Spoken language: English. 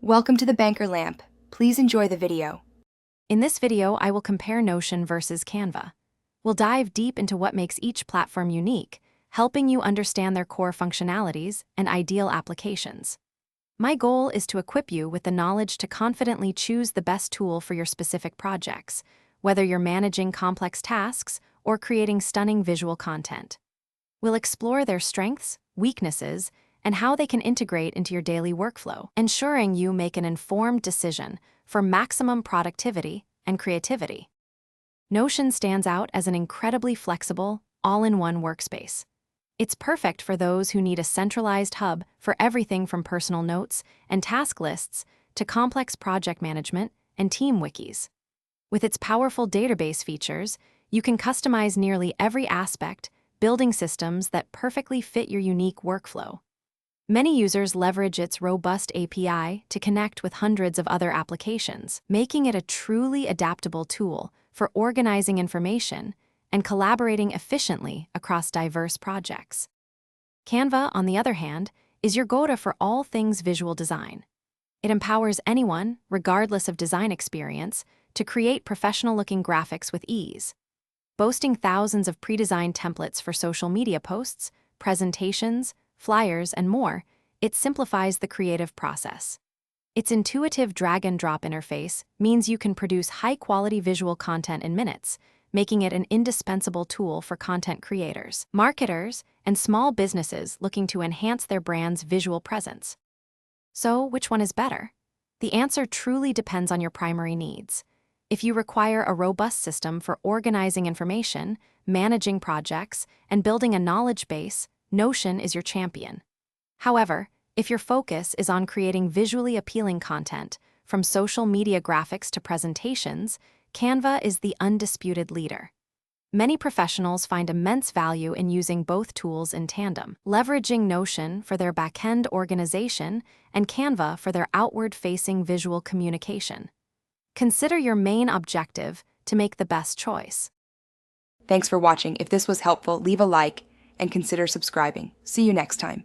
Welcome to the Banker Lamp. Please enjoy the video. In this video, I will compare Notion versus Canva. We'll dive deep into what makes each platform unique, helping you understand their core functionalities and ideal applications. My goal is to equip you with the knowledge to confidently choose the best tool for your specific projects, whether you're managing complex tasks or creating stunning visual content. We'll explore their strengths, weaknesses, and how they can integrate into your daily workflow, ensuring you make an informed decision for maximum productivity and creativity. Notion stands out as an incredibly flexible, all-in-one workspace. It's perfect for those who need a centralized hub for everything from personal notes and task lists to complex project management and team wikis. With its powerful database features, you can customize nearly every aspect, building systems that perfectly fit your unique workflow. Many users leverage its robust API to connect with hundreds of other applications, making it a truly adaptable tool for organizing information and collaborating efficiently across diverse projects. Canva, on the other hand, is your go-to for all things visual design. It empowers anyone, regardless of design experience, to create professional-looking graphics with ease. Boasting thousands of pre-designed templates for social media posts, presentations, flyers, and more, it simplifies the creative process. Its intuitive drag-and-drop interface means you can produce high-quality visual content in minutes, making it an indispensable tool for content creators, marketers, and small businesses looking to enhance their brand's visual presence. So, which one is better? The answer truly depends on your primary needs. If you require a robust system for organizing information, managing projects, and building a knowledge base, Notion is your champion. However, if your focus is on creating visually appealing content, from social media graphics to presentations, Canva is the undisputed leader. Many professionals find immense value in using both tools in tandem, leveraging Notion for their back-end organization and Canva for their outward-facing visual communication. Consider your main objective to make the best choice. Thanks for watching. If this was helpful, leave a like and consider subscribing. See you next time.